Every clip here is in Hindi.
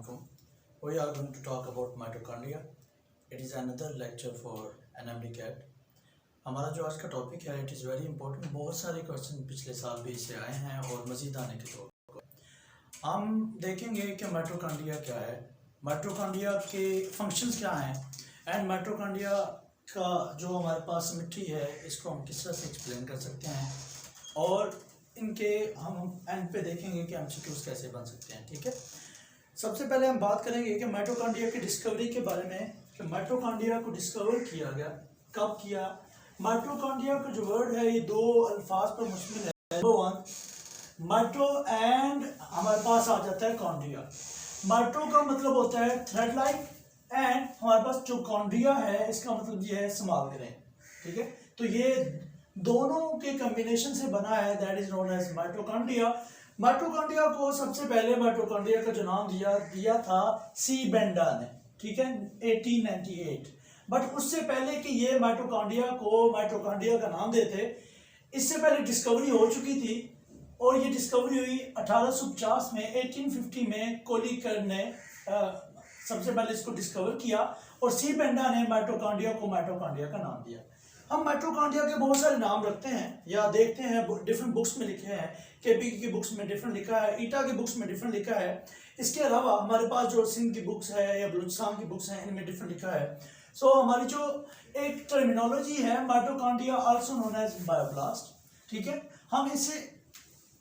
Assalamualaikum. We are going to talk about mitochondria. It is another lecture for NMD CAT. हमारा जो आज का टॉपिक है इट इज़ वेरी इंपॉर्टेंट. बहुत सारे क्वेश्चन पिछले साल भी इससे आए हैं और मज़ीद आने के तौर पर हम देखेंगे कि माइटोकॉन्ड्रिया क्या है, माइटोकॉन्ड्रिया के फंक्शंस क्या हैं एंड माइटोकॉन्ड्रिया का जो हमारे पास सिमेट्री है इसको हम किस तरह से एक्सप्लेन कर सकते हैं और इनके हम एंड पे देखेंगे कि एमसीक्यूज कैसे बन सकते हैं. ठीक है, सबसे पहले हम बात करेंगे कि माइटोकॉन्ड्रिया की डिस्कवरी के बारे में कि माइटोकॉन्ड्रिया को डिस्कवर किया गया, कब किया. माइटोकॉन्ड्रिया का जो वर्ड है ये दो अल्फाज पर मुश्तमिल है. नंबर वन माइटो एंड हमारे पास आ जाता है कॉन्ड्रिया. माइटो का मतलब होता है थ्रेड लाइक एंड हमारे पास जो कॉन्ड्रिया है इसका मतलब ये है स्मॉल ग्रेन. ठीक है, तो ये दोनों के कॉम्बिनेशन से बना है, that is known as mitochondria. Mitochondria को सबसे पहले माइटोकॉन्ड्रिया का जो नाम दिया था सी बेंडा ने. ठीक है, 1898. बट उससे पहले कि ये माइटोकॉन्ड्रिया को माइटोकॉन्ड्रिया का नाम देते, इससे पहले डिस्कवरी हो चुकी थी और ये डिस्कवरी हुई 1850 में. 1850 में कोलिकर ने सबसे पहले इसको डिस्कवर किया और सी बेंडा ने माइटोकॉन्ड्रिया को माइटोकॉन्ड्रिया का नाम दिया. हम माइटोकॉन्ड्रिया के बहुत सारे नाम रखते हैं या देखते हैं डिफरेंट बुक्स में लिखे हैं. केपी की बुक्स में डिफरेंट लिखा है, ईटा की बुक्स में डिफरेंट लिखा है. इसके अलावा हमारे पास जो सिंध की बुक्स है या बलूचिस्तान की बुक्स हैं इनमें डिफरेंट लिखा है. सो हमारी जो एक टर्मिनोलॉजी है माइटोकॉन्ड्रिया आल्सो नोन एज बायोब्लास्ट. ठीक है, हम इसे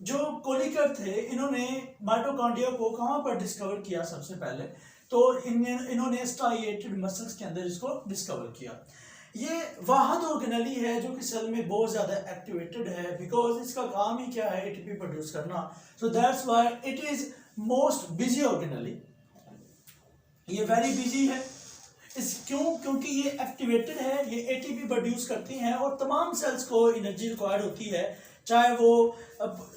जो कोलिकर थे इन्होंने माइटोकॉन्ड्रिया को कहाँ पर डिस्कवर किया सबसे पहले, तो इन्होंने स्ट्राइएटेड मसल्स के अंदर इसको डिस्कवर किया. ये वाहद ऑर्गेनेली है जो कि सेल में बहुत ज़्यादा एक्टिवेटेड है बिकॉज इसका काम ही क्या है, एटीपी प्रोड्यूस करना. So that's why it is most busy organelle. ये वेरी बिजी है. क्योंकि ये एक्टिवेटेड है, ये एटीपी प्रोड्यूस करती हैं और तमाम सेल्स को एनर्जी रिक्वायर्ड होती है, चाहे वो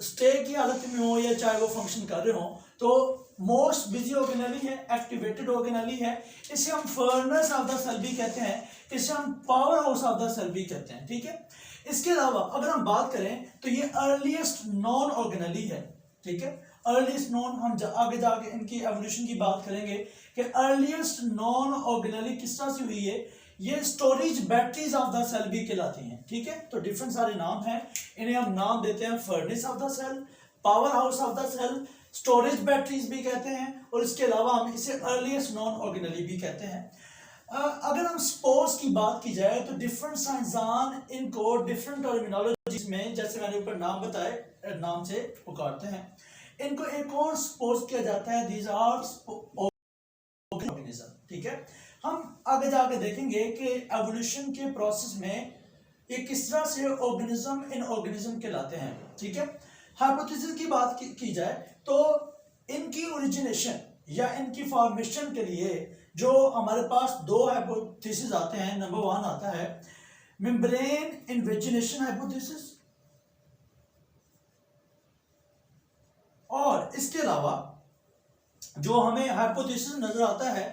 स्टे की हालत में हो या चाहे वो फंक्शन कर रहे हो. तो मोस्ट बिजी ऑर्गेनेली है, एक्टिवेटेड ऑर्गेनेली है. इसे हम फर्नेस ऑफ द सेल भी कहते हैं, इसे हम power house of the cell भी कहते हैं. ठीक है, इसके अलावा अगर हम बात करें तो ये अर्लीस्ट नॉन ऑर्गेनेली है. ठीक है, अर्लीस्ट नॉन, हम आगे जाके इनकी एवोल्यूशन की बात करेंगे कि अर्लीस्ट नॉन ऑर्गेनेली किस तरह से हुई है. ये storage batteries of the cell भी कहलाती हैं. ठीक है, तो डिफरेंट सारे नाम हैं, इन्हें हम नाम देते हैं furnace of the cell, power house of the cell, storage batteries भी कहते हैं और इसके अलावा हम इसे अर्लीस्ट नॉन ऑर्गेनेली भी कहते हैं. अगर हम स्पोर्स की बात की जाए तो डिफरेंट साइंसदान इनको डिफरेंट टर्मिनोलॉजीज में, जैसे मैंने ऊपर नाम बताए, नाम से पुकारते हैं. इनको एक और स्पोर्स किया जाता है, दीज आर ऑर्गेनिज्म. ठीक है, हम आगे जाके देखेंगे कि एवोल्यूशन के प्रोसेस में ये किस तरह से ऑर्गेनिज्म इन ऑर्गेनिज्म कहलाते हैं. ठीक है, हाइपोथेसिस की बात की जाए तो इनकी ओरिजिनेशन या इनकी फॉर्मेशन के लिए जो हमारे पास दो हाइपोथेसिस आते हैं. नंबर वन आता है मेम्ब्रेन इन्वेजिनेशन हाइपोथेसिस और इसके अलावा जो हमें हाइपोथेसिस नजर आता है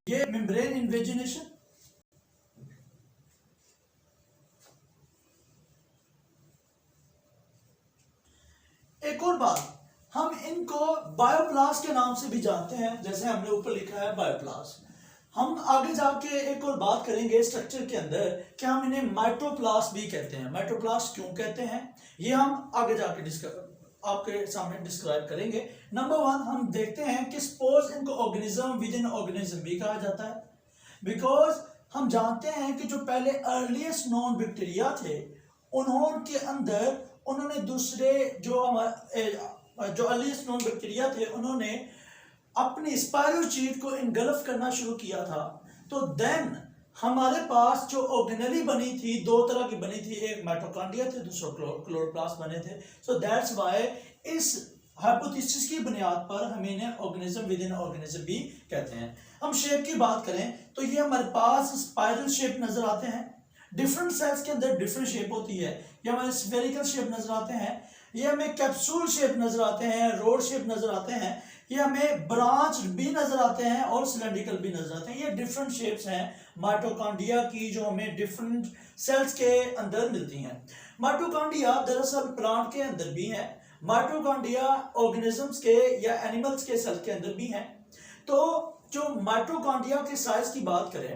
ये मेम्ब्रेन इन्वेजिनेशन. एक और बात, हम इनको बायोप्लास्ट के नाम से भी जानते हैं, जैसे हमने ऊपर लिखा है बायोप्लास्ट. हम आगे जाके एक और बात करेंगे स्ट्रक्चर के अंदर कि हम इन्हें माइटोप्लास्ट भी कहते हैं. माइटोप्लास्ट क्यों कहते हैं ये हम आगे जाके आपके सामने डिस्क्राइब करेंगे. नंबर वन, हम देखते हैं कि सपोज इनको ऑर्गेनिज्म विद इन ऑर्गेनिज्म भी कहा जाता है बिकॉज हम जानते हैं कि जो पहले अर्लीस्ट नॉन बैक्टीरिया थे उन्होंने दूसरे जो अर्लीस्ट नॉन बैक्टीरिया थे उन्होंने अपनी स्पायरोचीट को इनगल्फ करना शुरू किया था. तो देन हमारे पास जो ऑर्गेनेली बनी थी, दो तरह की बनी थी, एक माइटोकॉन्ड्रिया थे, दूसरा क्लोरोप्लास्ट बने थे. सो दैट्स व्हाई इस हाइपोथेसिस की बुनियाद पर हम इन्हें ऑर्गेनिज्म विद इन ऑर्गेनिज्म भी कहते हैं. हम शेप की बात करें तो ये हमारे पास स्पाइरल शेप नजर आते हैं. डिफरेंट सेल्स के अंदर डिफरेंट शेप होती है. ये हमारे स्फेरिकल शेप नजर आते हैं, ये हमें कैप्सूल शेप नजर आते हैं, रोड शेप नजर आते हैं, ये हमें ब्रांच भी नजर आते हैं और सिलेंड्रिकल भी नजर आते हैं. ये डिफरेंट शेप्स हैं माइटोकॉन्ड्रिया की जो हमें डिफरेंट सेल्स के अंदर मिलती हैं. माइटोकॉन्ड्रिया दरअसल प्लांट के अंदर भी है, माइटोकॉन्ड्रिया ऑर्गेनिजम्स के या एनिमल्स के सेल के अंदर भी हैं. तो जो माइटोकॉन्ड्रिया के साइज की बात करें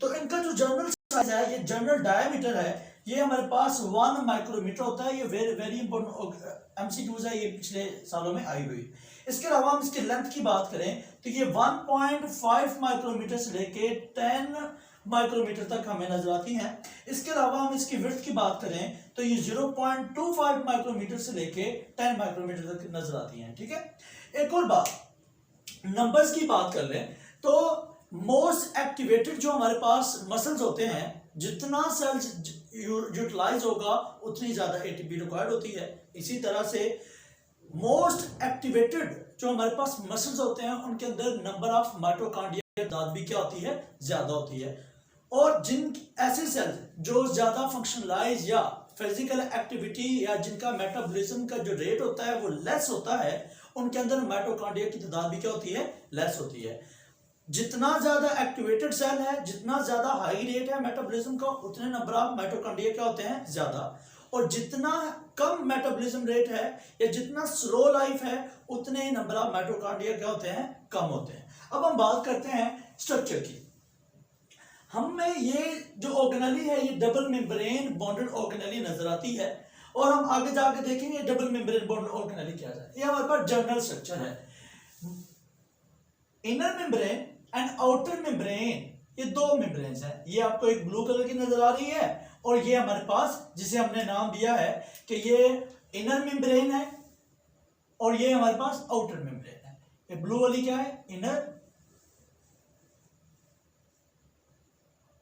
तो इनका जो जनरल साइज है, ये जनरल डायमीटर है, ये हमारे पास 1 माइक्रोमीटर होता है। ये वेरी इंपॉर्टेंट एमसीक्यूज है, ये पिछले सालों में आई हुई। इसके अलावा हम इसके लेंथ की बात करें तो ये 1.5 माइक्रोमीटर से लेके 10 माइक्रोमीटर तक हमें नजर आती हैं। इसके अलावा हम इसकी विड्थ की बात करें तो ये 0.25 माइक्रोमीटर से लेके 10 माइक्रोमीटर तक नजर आती हैं। ठीक है, एक और बात, नंबर्स की बात कर लें तो मोस्ट एक्टिवेटेड जो हमारे पास मसल्स होते हैं, जितना सेल्स यूटिलाइज होगा उतनी ज्यादा एटीपी रिक्वायर्ड होती है। इसी तरह से मोस्ट एक्टिवेटेड जो हमारे पास मसल्स होते हैं उनके अंदर नंबर ऑफ माइटोकॉन्ड्रिया की तादाद भी क्या होती है, ज्यादा होती है। और जिन ऐसे सेल्स जो ज्यादा फंक्शनलाइज या फिजिकल एक्टिविटी या जिनका मेटाबॉलिज्म का जो रेट होता है वो लेस होता है, उनके अंदर माइटोकॉन्ड्रिया की तादाद भी क्या होती है, लेस होती है। जितना ज्यादा एक्टिवेटेड सेल है, जितना ज्यादा हाई रेट है मेटाबॉलिज्म का, उतने नंबर ऑफ माइटोकॉन्ड्रिया क्या होते हैं, ज्यादा। और जितना कम मेटाबॉलिज्म रेट है या जितना स्लो लाइफ है, उतने ही नंबर ऑफ माइटोकॉन्ड्रिया क्या होते हैं, कम होते हैं। अब हम बात करते हैं स्ट्रक्चर की। हमें ये जो ऑर्गेनेली है, ये डबल मेम्ब्रेन बॉन्डेड ऑर्गेनेली नजर आती है, और हम आगे जाके देखेंगे डबल मेम्ब्रेन बॉन्डेड ऑर्गेनेली क्या है। ये हमारे पास जनरल स्ट्रक्चर है। Inner membrane and outer membrane, ये दो मेम्ब्रेन्स हैं। ये आपको एक ब्लू कलर की नजर आ रही है, और ये हमारे पास जिसे हमने नाम दिया है कि ये इनर मेम्ब्रेन है, और ये हमारे पास आउटर मेम्ब्रेन है। ये ब्लू वाली क्या है, इनर,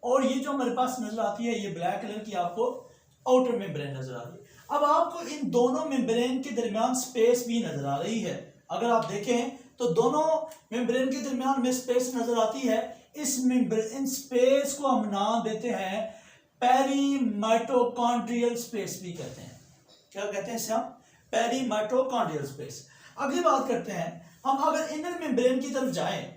और ये जो हमारे पास नजर आती है ये ब्लैक कलर की आपको आउटर मेम्ब्रेन नजर आ रही है। अब आपको इन दोनों मेम्ब्रेन के दरमियान स्पेस भी नजर आ रही है। अगर आप देखें तो दोनों मेम्ब्रेन के दरमियान में स्पेस नजर आती है। इन स्पेस को हम नाम देते हैं पेरीमाइटोकॉन्ड्रियल स्पेस भी कहते हैं। क्या कहते हैं इसे हम, पेरीमाइटोकॉन्ड्रियल स्पेस। अगली बात करते हैं हम, अगर इनर मेम्ब्रेन की तरफ जाएं,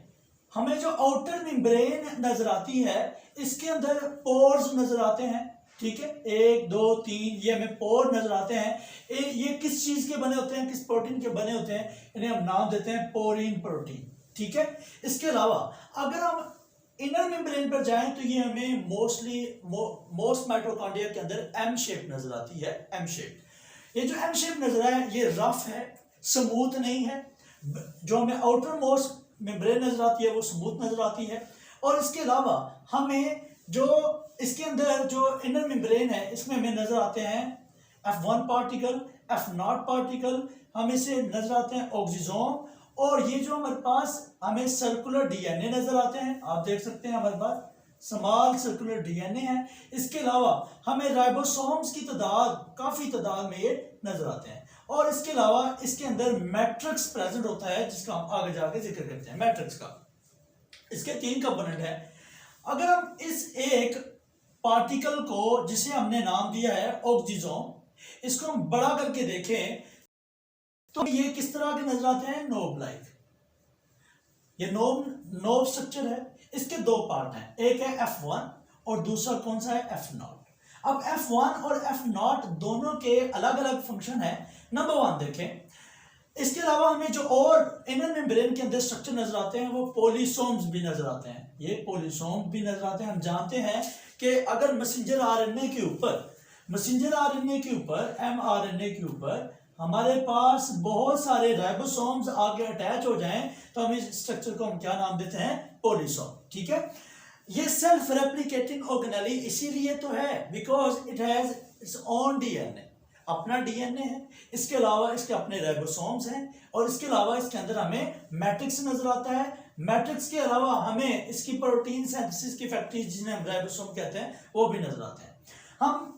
हमें जो आउटर मेम्ब्रेन नजर आती है इसके अंदर पोर्स नजर आते हैं। ठीक है, 1 2 3 ये हमें पोर नजर आते हैं। ये किस चीज के बने होते हैं, किस प्रोटीन के बने होते हैं, इन्हें हम नाम देते हैं पोरीन प्रोटीन। ठीक है, इसके अलावा अगर हम इनर मेम्ब्रेन पर जाएं तो ये हमें मोस्ट माइटोकॉन्ड्रिया के अंदर एम शेप नजर आती है, एम शेप। ये जो एम शेप नजर आया ये रफ है, स्मूथ नहीं है। जो हमें आउटर मोस्ट मेम्ब्रेन नजर आती है वो स्मूथ नजर आती है। और इसके अलावा हमें जो इसके अंदर जो इनर मेम्ब्रेन है इसमें हमें नजर आते हैं F1 पार्टिकल, F0 पार्टिकल, हमें से नजर आते हैं ऑक्सीजोम, और ये जो हमारे पास हमें सर्कुलर डीएनए नजर आते हैं। आप देख सकते हैं हमारे पास स्मॉल सर्कुलर डीएनए है। इसके अलावा हमें राइबोसोम्स की तादाद, काफी तादाद में ये नजर आते हैं। और इसके अलावा इसके अंदर मैट्रिक्स प्रेजेंट होता है जिसका हम आगे जाके जिक्र करते हैं मैट्रिक्स का। इसके 3 कंपोनेंट है। अगर हम इस एक पार्टिकल को जिसे हमने नाम दिया है ऑक्सीजोम, इसको हम बड़ा करके देखें तो ये किस तरह के नजर आते हैं, नोब लाइक। ये नोब स्ट्रक्चर है। इसके 2 पार्ट हैं, एक है F1 और दूसरा कौन सा है, F0। अब F1 और F0 दोनों के अलग अलग फंक्शन है। नंबर 1 देखें, इसके अलावा हमें जो और इनर मेम्ब्रेन के अंदर स्ट्रक्चर नजर आते हैं वो पोलिसोम्स भी नजर आते हैं। ये पोलिसोम भी नजर आते हैं। हम जानते हैं कि अगर मैसेंजर आरएनए के ऊपर mRNA के ऊपर हमारे पास बहुत सारे राइबोसोम्स आगे अटैच हो जाएं तो हम इस स्ट्रक्चर को हम क्या नाम देते हैं, पोलिसोम। ठीक है, ये सेल्फ रेप्लिकेटिंग ऑर्गेनेली इसीलिए तो है because it has its own DNA, अपना डीएनए है। इसके अलावा इसके अपने राइबोसोम्स हैं, और इसके अलावा इसके अंदर हमें मैट्रिक्स नजर आता है। मैट्रिक्स के अलावा हमें इसकी प्रोटीन सिंथेसिस की फैक्टरीज जिन्हें हम राइबोसोम कहते हैं वो भी नजर आते हैं। हम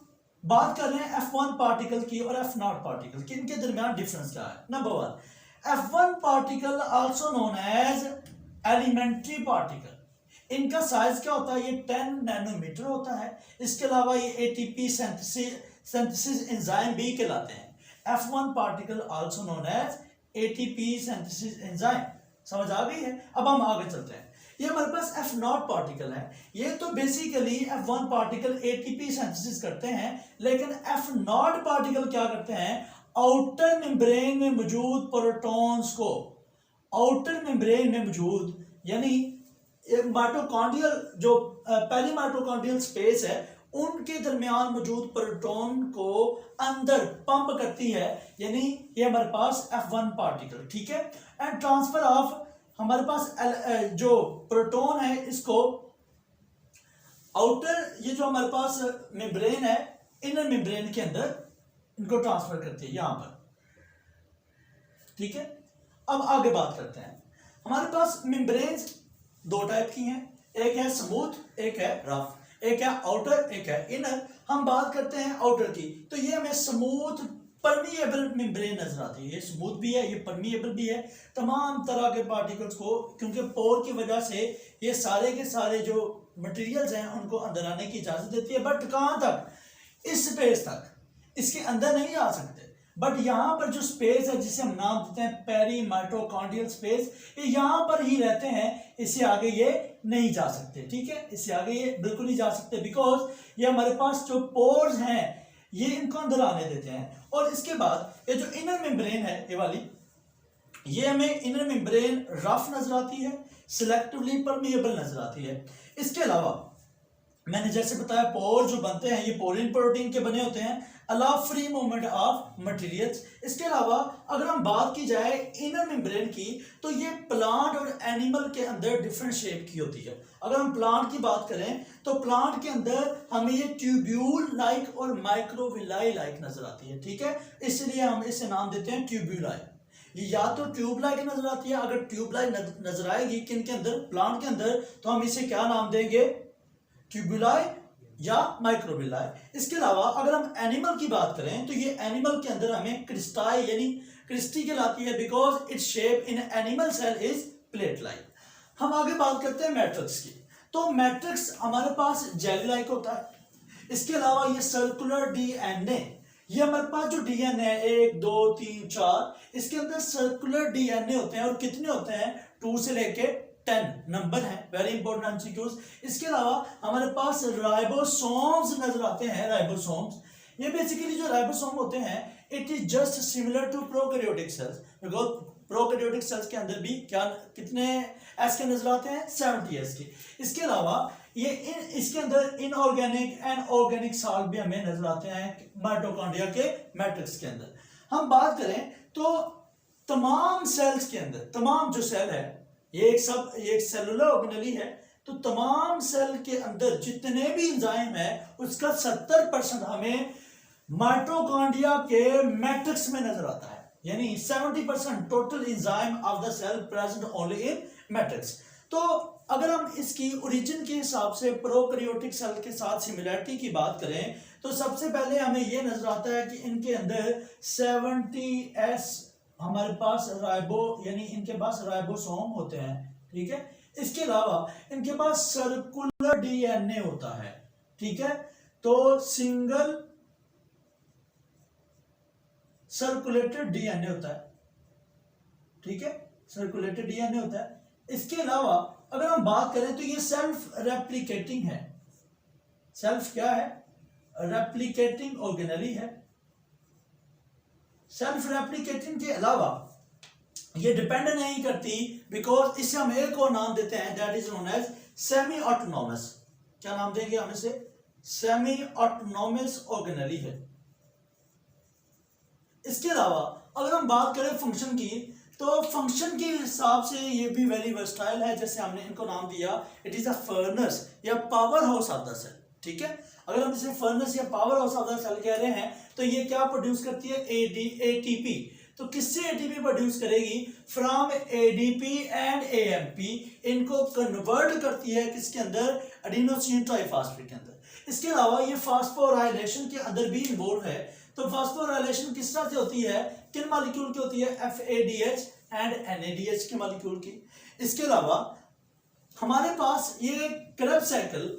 बात कर रहे हैं F1 पार्टिकल की और F0 पार्टिकल की, इनके दरमियान डिफरेंस क्या है। Number 1, F1 particle also known as elementary particle. इनका साइज क्या होता है, ये 10 नैनोमीटर होता है। इसके अलावा ये एटीपी सिंथेसिस एंजाइम भी कहलाते हैं। F1 particle also known as ATP synthesis enzyme. समझ आ गई है। अब हम आगे चलते हैं। ये हमारे पास F0 पार्टिकल है। ये तो basically F1 particle ATP synthesis करते हैं, लेकिन F0 पार्टिकल क्या करते हैं, आउटर मेम्ब्रेन में मौजूद प्रोटॉन्स को आउटर मेम्ब्रेन में मौजूद यानी माइटोकॉन्ड्रियल जो पहली माइटोकॉन्ड्रियल स्पेस है उनके दरमियान मौजूद प्रोटॉन को अंदर पंप करती है, यानी ये हमारे पास F1 पार्टिकल, ठीक है। एंड ट्रांसफर ऑफ हमारे पास जो प्रोटॉन है इसको आउटर ये जो हमारे पास मेम्ब्रेन है इनर मेम्ब्रेन के अंदर इनको ट्रांसफर करती है यहां पर, ठीक है। अब आगे बात करते हैं। हमारे पास मेम्ब्रेन्स दो टाइप की हैं, एक है स्मूथ एक है रफ, एक है आउटर एक है इनर। हम बात करते हैं आउटर की, तो ये हमें स्मूथ परमिएबल मेम्ब्रेन नजर आती है। ये स्मूथ भी है, ये परमिएबल भी है। तमाम तरह के पार्टिकल्स को, क्योंकि पोर की वजह से ये सारे के सारे जो मटेरियल्स हैं उनको अंदर आने की इजाजत देती है, बट कहाँ तक, इस स्पेस तक, इसके अंदर नहीं आ सकते। बट यहाँ पर जो स्पेस है जिसे हम नाम देते हैं पेरी माइटोकॉन्ड्रियल स्पेस, ये यहाँ पर ही रहते हैं, इससे आगे ये नहीं जा सकते, ठीक है। इससे आगे ये बिल्कुल नहीं जा सकते, बिकॉज ये हमारे पास जो पोर्स हैं ये इनको अंदर आने देते हैं। और इसके बाद ये जो इनर मेम्ब्रेन है ये वाली, ये हमें इनर मेम्ब्रेन रफ नजर आती है, सिलेक्टिवली परमिएबल नजर आती है। इसके अलावा मैंने जैसे बताया पोर जो बनते हैं ये पोरिन प्रोटीन के बने होते हैं, allow free movement of materials. इसके अलावा अगर हम बात की जाए इनर मेम्ब्रेन की, तो ये प्लांट और एनिमल के अंदर डिफरेंट शेप की होती है। अगर हम प्लांट की बात करें तो प्लांट के अंदर हमें ये ट्यूब्यूल लाइक और माइक्रोविलाई लाइक नजर आती है, ठीक है। इसलिए हम इसे नाम देते हैं ट्यूब्यूलाई। ये या तो ट्यूब लाइक नजर आती है, अगर ट्यूब लाइक नजर आएगी किन के अंदर, प्लांट के अंदर, तो हम इसे क्या नाम देंगे, ट्यूबुलाई या माइक्रोविलाई। इसके अलावा अगर हम एनिमल की बात करें तो ये एनिमल के अंदर हमें क्रिस्टाई यानी क्रिस्टी कहलाती है, because its shape in animal cell is plate like. हम आगे बात करते हैं मैट्रिक्स की। तो मैट्रिक्स हमारे पास जेली लाइक होता है। इसके अलावा ये सर्कुलर डीएनए, ये हमारे पास जो डीएनए 1 2 3 4, इसके अंदर सर्कुलर डीएनए होते हैं, और कितने होते हैं, 2 से लेके 10 नंबर है, वेरी इंपॉर्टेंट एमसीक्यूज। इसके अलावा हमारे पास राइबोसोम्स नजर आते हैं। राइबोसोम्स ये बेसिकली जो राइबोसोम होते हैं, it is just similar to prokaryotic cells, because prokaryotic cells के अंदर भी क्या कितने एस के नजर आते हैं, 70 एस के। इसके अलावा ये इसके अंदर इनऑर्गेनिक एंड ऑर्गेनिक साल्ट भी हमें नजर आते हैं माइटोकॉन्ड्रिया के मैट्रिक्स के अंदर। हम बात करें तो तमाम सेल्स के अंदर, तमाम जो सेल है ये एक सेलुलर ऑर्गेनेली है, तो तमाम सेल के अंदर जितने भी एंजाइम है उसका 70% हमें माइटोकॉन्ड्रिया के मैट्रिक्स में नजर आता है, यानी 70% total enzyme of the cell present only in matrix. तो अगर हम इसकी ओरिजिन के हिसाब से प्रोकैरियोटिक सेल के साथ सिमिलरिटी की बात करें तो सबसे पहले हमें यह नजर आता है कि इनके अंदर 70S हमारे पास राइबो यानी इनके पास राइबोसोम होते हैं, ठीक है। इसके अलावा इनके पास सर्कुलर डीएनए होता है, ठीक है। तो सिंगल सर्कुलेटेड डीएनए होता है, ठीक है, सर्कुलेटेड डीएनए होता है। इसके अलावा अगर हम बात करें तो ये सेल्फ रेप्लिकेटिंग है। सेल्फ क्या है, रेप्लिकेटिंग ऑर्गेनेली है। सेल्फ रेप्लिकेटिंग के अलावा ये डिपेंड नहीं करती, बिकॉज इससे हम एक और नाम देते हैं, that is known as semi autonomous. क्या नाम देंगे हम इसे, सेमी ऑटोनॉमस ऑर्गेनेली है। इसके अलावा अगर हम बात करें फंक्शन की, तो फंक्शन के हिसाब से ये भी वेरी वर्सटाइल है। जैसे हमने इनको नाम दिया, इट इज अ फर्नेस या power house of the cell, ठीक है। अगर हम इसे फर्नेस या power house of the cell कह रहे हैं तो ये क्या प्रोड्यूस करती है, एटीपी। तो किससे एटीपी प्रोड्यूस करेगी, फ्रॉम एडीपी एंड एएमपी। इनको कन्वर्ट करती है किसके अंदर, एडिनोसिन ट्राइफॉस्फेट के अंदर। इसके अलावा ये फास्फोराइलेशन के अंदर भी इन्वॉल्व है। तो फास्फोराइलेशन किस तरह से होती है, किन मॉलिक्यूल की होती है, FADH एंड NADH के मॉलिक्यूल की। इसके अलावा हमारे पास ये क्रेब्स साइकिल,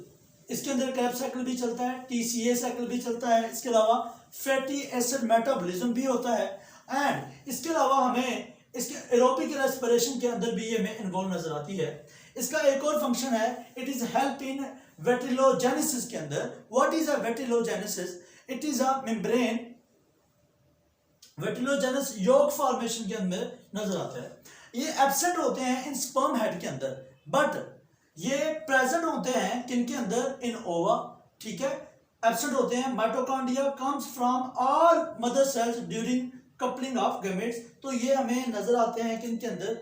इसके अंदर क्रेब्स साइकिल भी चलता है, TCA साइकिल भी चलता है। इसके अलावा फैटी एसिड मेटाबॉलिज्म भी होता है। एंड इसके अलावा हमें इसके एरोबिक रेस्पिरेशन के अंदर भी ये में इन्वॉल्व नजर आती है। इसका एक और फंक्शन है, it is help in vesiculogenesis के अंदर। What is a vesiculogenesis, it is a membrane वेटिलोजेनस योग फॉर्मेशन के अंदर नजर आता है। ये एब्सेंट होते हैं इन स्पर्म हेड के अंदर, बट ये प्रेजेंट होते हैं किनके अंदर, इन ओवा, ठीक है। एब्सेंट होते हैं। Mitochondria comes from all mother cells during coupling of gametes, तो ये हमें नजर आते हैं किनके अंदर,